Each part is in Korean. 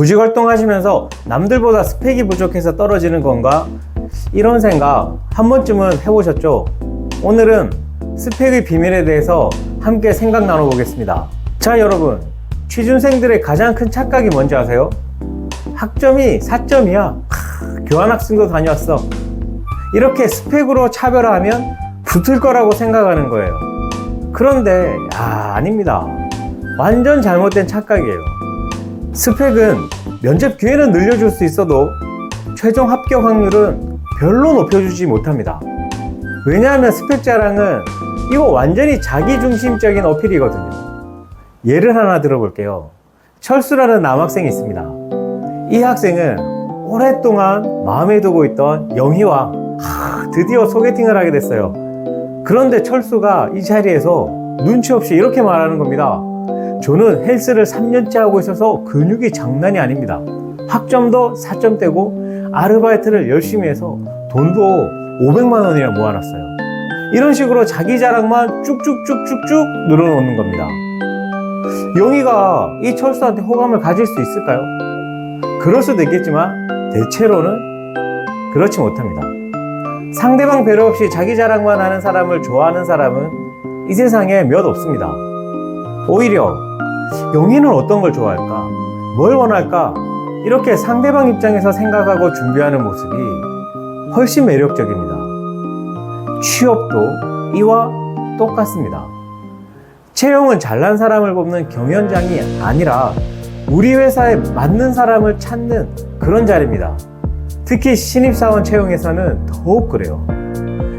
구직 활동하시면서 남들보다 스펙이 부족해서 떨어지는 건가? 이런 생각 한 번쯤은 해보셨죠? 오늘은 스펙의 비밀에 대해서 함께 생각 나눠보겠습니다. 자, 여러분, 취준생들의 가장 큰 착각이 뭔지 아세요? 학점이 4점이야. 교환학생도 다녀왔어. 이렇게 스펙으로 차별화하면 붙을 거라고 생각하는 거예요. 그런데 아닙니다. 완전 잘못된 착각이에요. 스펙은 면접 기회는 늘려줄 수 있어도 최종 합격 확률은 별로 높여주지 못합니다. 왜냐하면 스펙 자랑은 이거 완전히 자기중심적인 어필이거든요. 예를 하나 들어볼게요. 철수라는 남학생이 있습니다. 이 학생은 오랫동안 마음에 두고 있던 영희와 드디어 소개팅을 하게 됐어요. 그런데 철수가 이 자리에서 눈치 없이 이렇게 말하는 겁니다. 저는 헬스를 3년째 하고 있어서 근육이 장난이 아닙니다. 학점도 4점대고 아르바이트를 열심히 해서 돈도 500만 원이나 모아놨어요. 이런 식으로 자기 자랑만 쭉쭉쭉쭉쭉 늘어놓는 겁니다. 영희가 이 철수한테 호감을 가질 수 있을까요? 그럴 수도 있겠지만 대체로는 그렇지 못합니다. 상대방 배려 없이 자기 자랑만 하는 사람을 좋아하는 사람은 이 세상에 몇 없습니다. 오히려 영희는 어떤 걸 좋아할까? 뭘 원할까? 이렇게 상대방 입장에서 생각하고 준비하는 모습이 훨씬 매력적입니다. 취업도 이와 똑같습니다. 채용은 잘난 사람을 뽑는 경연장이 아니라 우리 회사에 맞는 사람을 찾는 그런 자리입니다. 특히 신입사원 채용에서는 더욱 그래요.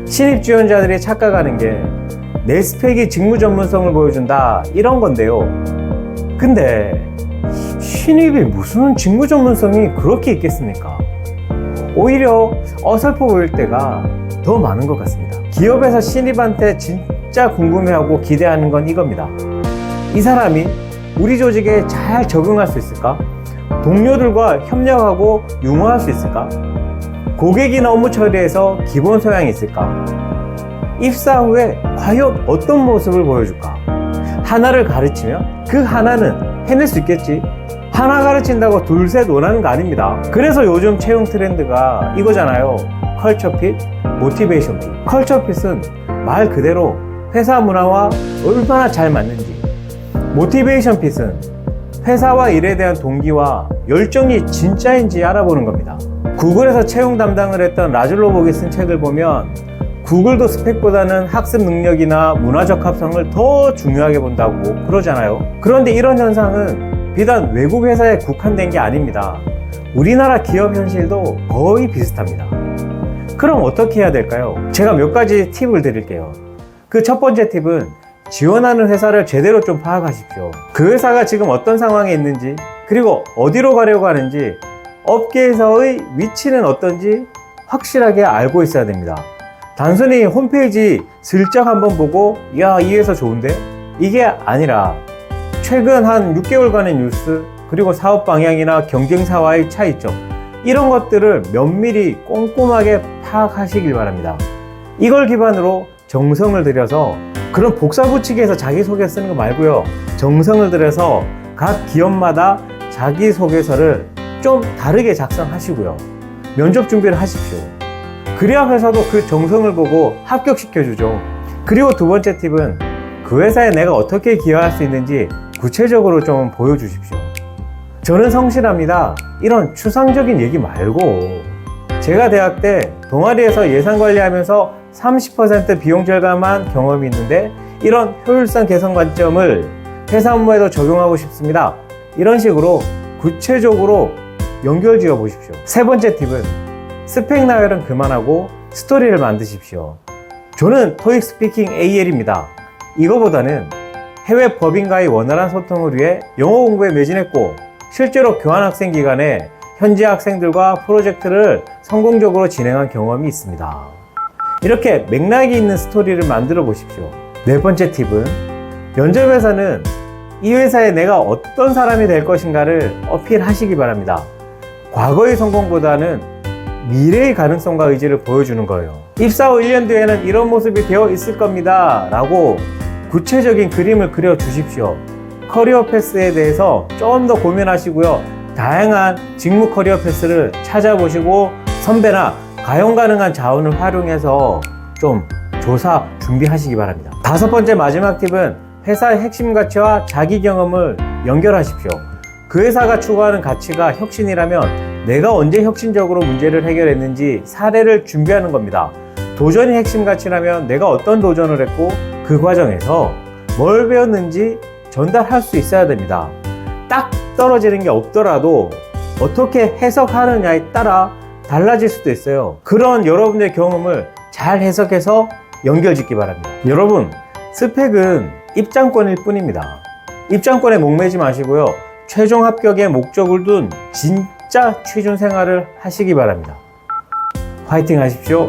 신입 지원자들이 착각하는 게 내 스펙이 직무 전문성을 보여준다 이런 건데요. 근데 신입이 무슨 직무 전문성이 그렇게 있겠습니까? 오히려 어설퍼 보일 때가 더 많은 것 같습니다. 기업에서 신입한테 진짜 궁금해하고 기대하는 건 이겁니다. 이 사람이 우리 조직에 잘 적응할 수 있을까? 동료들과 협력하고 융화할 수 있을까? 고객이나 업무 처리에서 기본 소양이 있을까? 입사 후에 과연 어떤 모습을 보여줄까? 하나를 가르치면 그 하나는 해낼 수 있겠지? 하나 가르친다고 둘셋 원하는 거 아닙니다. 그래서 요즘 채용 트렌드가 이거잖아요. 컬처핏, 모티베이션 핏. 컬처핏은 말 그대로 회사 문화와 얼마나 잘 맞는지, 모티베이션 핏은 회사와 일에 대한 동기와 열정이 진짜인지 알아보는 겁니다. 구글에서 채용 담당을 했던 라즐로복이 쓴 책을 보면 구글도 스펙보다는 학습 능력이나 문화적 합성을 더 중요하게 본다고 그러잖아요. 그런데 이런 현상은 비단 외국 회사에 국한된 게 아닙니다. 우리나라 기업 현실도 거의 비슷합니다. 그럼 어떻게 해야 될까요? 제가 몇 가지 팁을 드릴게요. 그 첫 번째 팁은 지원하는 회사를 제대로 좀 파악하십시오. 그 회사가 지금 어떤 상황에 있는지, 그리고 어디로 가려고 하는지, 업계에서의 위치는 어떤지 확실하게 알고 있어야 됩니다. 단순히 홈페이지 슬쩍 한번 보고 야, 이 회사 좋은데? 이게 아니라 최근 한 6개월간의 뉴스, 그리고 사업 방향이나 경쟁사와의 차이점, 이런 것들을 면밀히 꼼꼼하게 파악하시길 바랍니다. 이걸 기반으로 정성을 들여서, 그런 복사붙이기에서 자기소개 쓰는 거 말고요, 정성을 들여서 각 기업마다 자기소개서를 좀 다르게 작성하시고요, 면접 준비를 하십시오. 그래야 회사도 그 정성을 보고 합격시켜주죠. 그리고 두 번째 팁은 그 회사에 내가 어떻게 기여할 수 있는지 구체적으로 좀 보여주십시오. 저는 성실합니다. 이런 추상적인 얘기 말고, 제가 대학 때 동아리에서 예산 관리하면서 30% 비용 절감한 경험이 있는데 이런 효율성 개선 관점을 회사 업무에도 적용하고 싶습니다. 이런 식으로 구체적으로 연결 지어 보십시오. 세 번째 팁은 스펙 나열은 그만하고 스토리를 만드십시오. 저는 토익 스피킹 AL입니다. 이거보다는 해외 법인과의 원활한 소통을 위해 영어 공부에 매진했고, 실제로 교환학생 기간에 현지 학생들과 프로젝트를 성공적으로 진행한 경험이 있습니다. 이렇게 맥락이 있는 스토리를 만들어 보십시오. 네 번째 팁은 면접에서는 이 회사에 내가 어떤 사람이 될 것인가를 어필하시기 바랍니다. 과거의 성공보다는 미래의 가능성과 의지를 보여주는 거예요. 입사 후 1년 뒤에는 이런 모습이 되어 있을 겁니다 라고 구체적인 그림을 그려 주십시오. 커리어 패스에 대해서 좀 더 고민하시고요, 다양한 직무 커리어 패스를 찾아보시고 선배나 가용 가능한 자원을 활용해서 좀 조사 준비하시기 바랍니다. 다섯 번째 마지막 팁은 회사의 핵심 가치와 자기 경험을 연결하십시오. 그 회사가 추구하는 가치가 혁신이라면 내가 언제 혁신적으로 문제를 해결했는지 사례를 준비하는 겁니다. 도전이 핵심 가치라면 내가 어떤 도전을 했고 그 과정에서 뭘 배웠는지 전달할 수 있어야 됩니다. 딱 떨어지는 게 없더라도 어떻게 해석하느냐에 따라 달라질 수도 있어요. 그런 여러분의 경험을 잘 해석해서 연결짓기 바랍니다. 여러분, 스펙은 입장권일 뿐입니다. 입장권에 목매지 마시고요. 최종 합격에 목적을 둔 진짜 취준 생활을 하시기 바랍니다. 화이팅 하십시오.